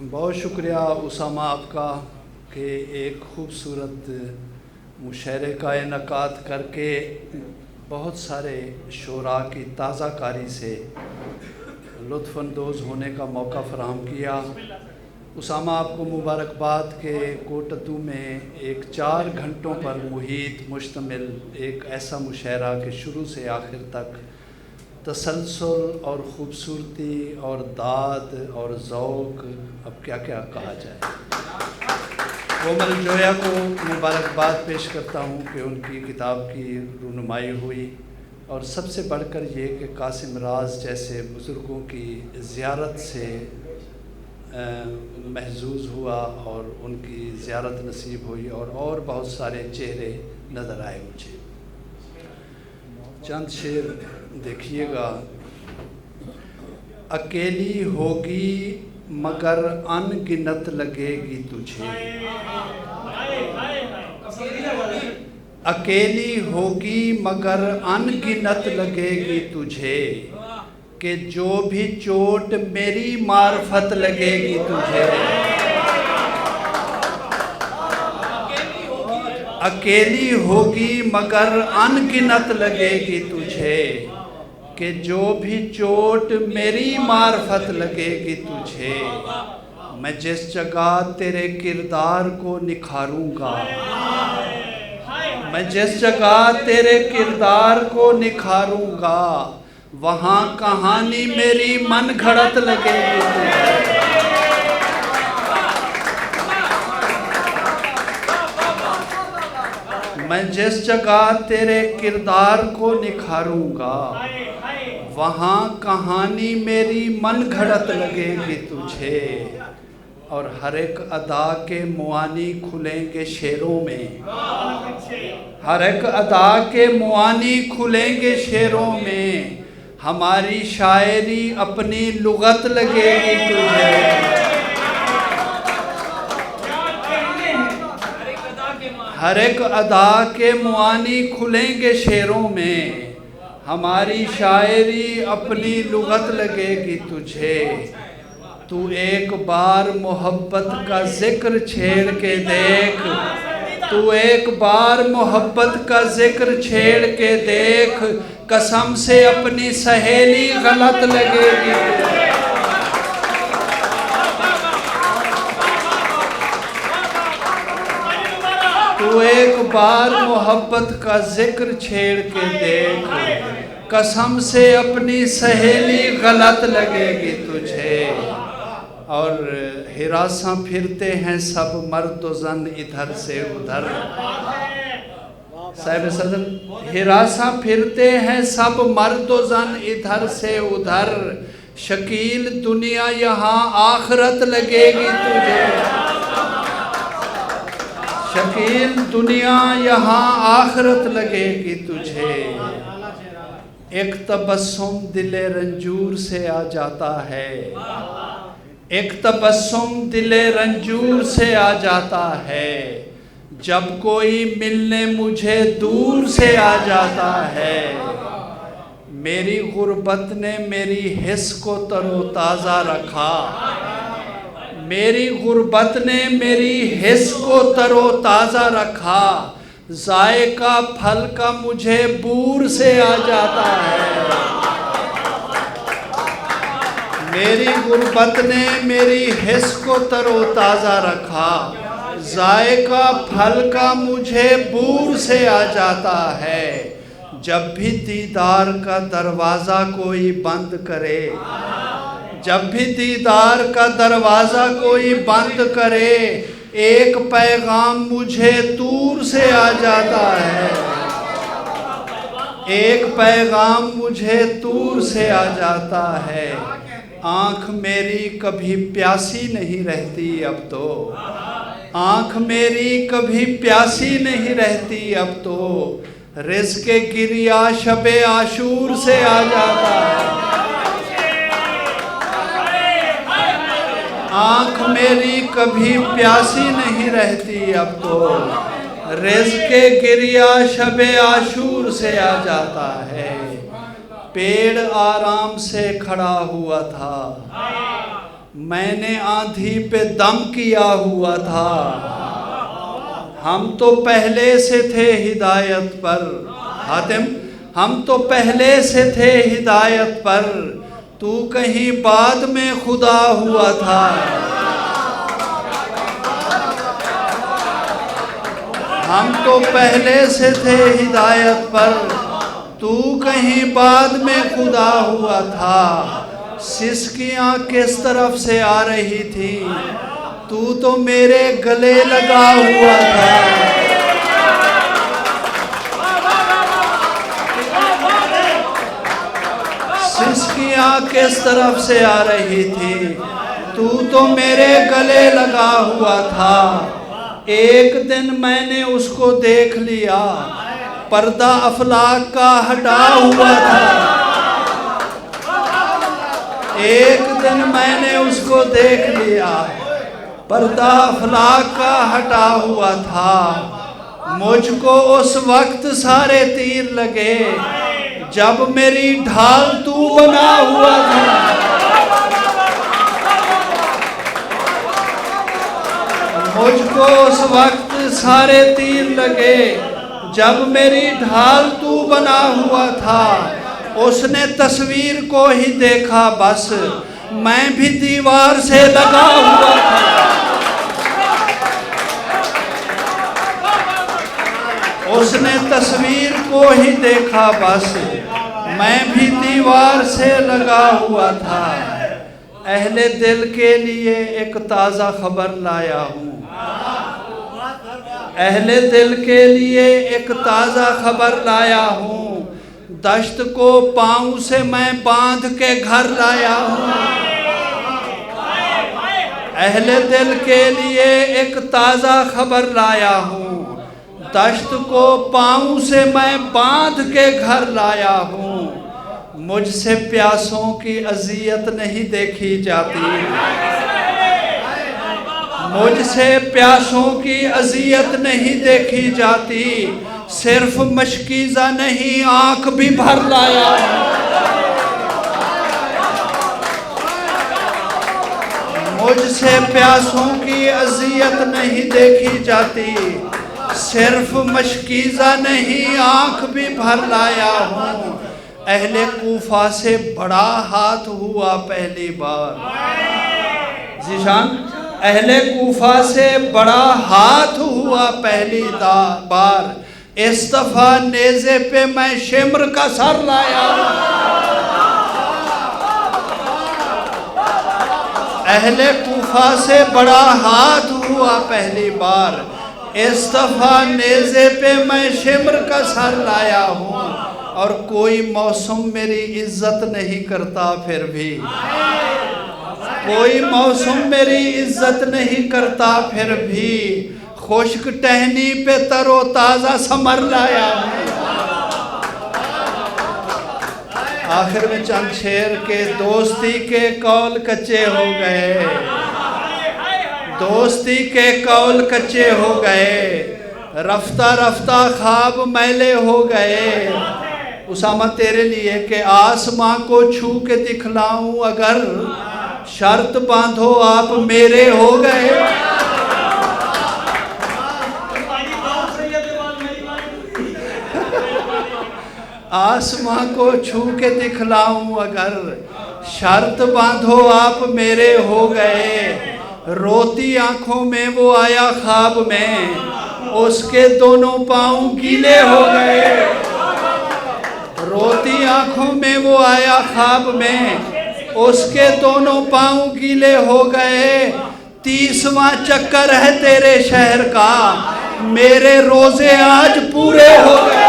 बहुत शुक्रिया उसामा आपका कि एक ख़ूबसूरत मुशायरे का इनकाद करके बहुत सारे शोरा की ताज़ा कारी से लुत्फ़अंदोज़ होने का मौका फ़राहम किया। उसामा आपको मुबारकबाद के कोटतू में एक 4 घंटों पर मुहित मुश्तमिल एक ऐसा मुशायरा कि शुरू से आखिर तक तसलसल और ख़ूबसूरती और दाद और ज़ौक़, अब क्या क्या कहा जाए। कोमल जोया को मुबारकबाद पेश करता हूँ कि उनकी किताब की रुनुमाई हुई, और सबसे बढ़कर ये कि कासिम राज जैसे बुज़ुर्गों की ज़ियारत से महजूज़ हुआ और उनकी ज़ियारत नसीब हुई, और बहुत सारे चेहरे नज़र आए मुझे। चंद शेर देखिएगा। अकेली होगी मगर अनगिनत लगेगी तुझे, अकेली होगी मगर अनगिनत लगेगी तुझे, कि जो भी चोट मेरी मार्फत लगेगी तुझे। अकेली होगी मगर अनगिनत लगेगी तुझे, कि जो भी चोट मेरी मार्फत लगेगी तुझे। मैं जिस जगह तेरे किरदार को निखारूंगा, मैं जिस जगह तेरे किरदार को निखारूंगा, वहाँ कहानी मेरी मन घड़त लगेगी तुझे। मैं जिस जगह तेरे किरदार को निखारूंगा, वहाँ कहानी मेरी मन घड़त लगेगी तुझे। और हर एक अदा के मुआनी खुलेंगे शेरों में, हर एक अदा के मुआनी खुलेंगे शेरों में, हमारी शायरी अपनी लुगत लगेगी तुझे। हर एक अदा के मुआनी खुलेंगे शेरों में, हमारी शायरी अपनी लुगत लगेगी तुझे। तू एक बार मोहब्बत का जिक्र छेड़ के देख, तू एक बार मोहब्बत का जिक्र छेड़ के देख, कसम से अपनी सहेली गलत लगेगी तुझे। तू एक बार मोहब्बत का जिक्र छेड़ के देख, कसम से अपनी सहेली गलत लगेगी तुझे। और हिरासा फिरते हैं सब मर्द व ज़न इधर से उधर, साहिब सदर, हिरासा फिरते हैं सब मर्द व ज़न इधर से उधर, शकील दुनिया यहाँ आखिरत लगेगी तुझे। शकील दुनिया यहाँ आखिरत लगेगी तुझे। एक तबस्सुम दिले रंजूर से आ जाता है, एक तबस्सुम दिले रंजूर से आ जाता है, जब कोई मिलने मुझे दूर से आ जाता है। मेरी गुर्बत ने मेरी हिस्स को तरोताज़ा रखा, मेरी गुर्बत ने मेरी हिस्स को तरोताज़ा रखा, जायका फल का मुझे बूर से आ जाता है। मेरी गुर्बत ने मेरी हिस्स को तरोताज़ा रखा, जायका फल का मुझे बूर से आ जाता है। जब भी दीदार का दरवाज़ा कोई बंद करे, जब भी दीदार का दरवाज़ा कोई बंद करे, एक पैगाम मुझे दूर से आ जाता है। एक पैगाम मुझे दूर से आ जाता है। आँख मेरी कभी प्यासी नहीं रहती अब तो, आँख मेरी कभी प्यासी नहीं रहती अब तो, रिज़्क़े गिरिया शबे आशूर से आ जाता है। आँख मेरी कभी प्यासी नहीं रहती अब तो, रिज़्क़े गिरिया शबे आशूर से आ जाता है। पेड़ आराम से खड़ा हुआ था, मैंने आंधी पे दम किया हुआ था, हम तो पहले से थे हिदायत पर। हातिम, हम तो पहले से थे हिदायत पर, तू कहीं बाद में खुदा हुआ था। हम तो पहले से थे हिदायत पर, तू कहीं बाद में खुदा हुआ था। सिसकियाँ किस तरफ से आ रही थी, तू तो मेरे गले लगा हुआ था। सिसकियाँ किस तरफ से आ रही थी, तू तो मेरे गले लगा हुआ था। एक दिन मैंने उसको देख लिया, पर्दा अफलाक का हटा हुआ था। एक दिन मैंने उसको देख लिया, पर्दा अफलाक का हटा हुआ था। मुझको उस वक्त सारे तीर लगे, जब मेरी ढाल तू बना हुआ था। मुझको उस वक्त सारे तीर लगे, जब मेरी ढाल तू बना हुआ था। उसने तस्वीर को ही देखा बस, मैं भी दीवार से लगा हुआ था। उसने तस्वीर को ही देखा बस, मैं भी दीवार से लगा हुआ था। अहले दिल के लिए एक ताज़ा खबर लाया हूँ, अहले दिल के लिए एक ताज़ा खबर लाया हूँ। दश्त को पाँव से मैं बांध के घर लाया हूँ। अहले दिल के लिए एक ताज़ा खबर लाया हूँ। दश्त को पाँव से मैं बांध के घर लाया हूँ। मुझसे प्यासों की अजियत नहीं देखी जाती, मुझसे प्यासों की अजियत नहीं देखी जाती। सिर्फ मशकीज़ा नहीं, आँख भी भर लाया। मुझसे प्यासों की अजियत नहीं देखी जाती, सिर्फ मशकीज़ा नहीं, आँख भी भर लाया हूँ। अहले कूफा से बड़ा हाथ हुआ पहली बार। जीशान, अहले कूफा से बड़ा हाथ हुआ पहली बार। इस दफा नेज़े पे मैं शिम्र का सर लाया। अहले कूफा से बड़ा हाथ हुआ पहली बार। इस दफा नेज़े पे मैं शिम्र का सर लाया हूँ। और कोई मौसम मेरी इज्जत नहीं करता, फिर भी कोई मौसम मेरी इज्जत नहीं करता, फिर भी खुश्क टहनी पे तरो ताज़ा समर लाया हूँ। आखिर में चंद शेर के दोस्ती के कौल कच्चे हो गए, दोस्ती के कौल कच्चे हो गए। रफ्ता रफ्ता ख्वाब मैले हो गए। उसामा तेरे लिए कि आसमां को छू के दिखलाऊं, अगर शर्त बांधो आप मेरे हो गए। आसमां को छू के दिखलाऊं, अगर शर्त बांधो आप मेरे हो गए। रोती आंखों में वो आया ख्वाब में, उसके दोनों पाँव गीले हो गए। रोती आंखों में वो आया ख्वाब में, उसके दोनों पाँव गीले हो गए। 30वां चक्कर है तेरे शहर का, मेरे रोजे आज पूरे हो गए।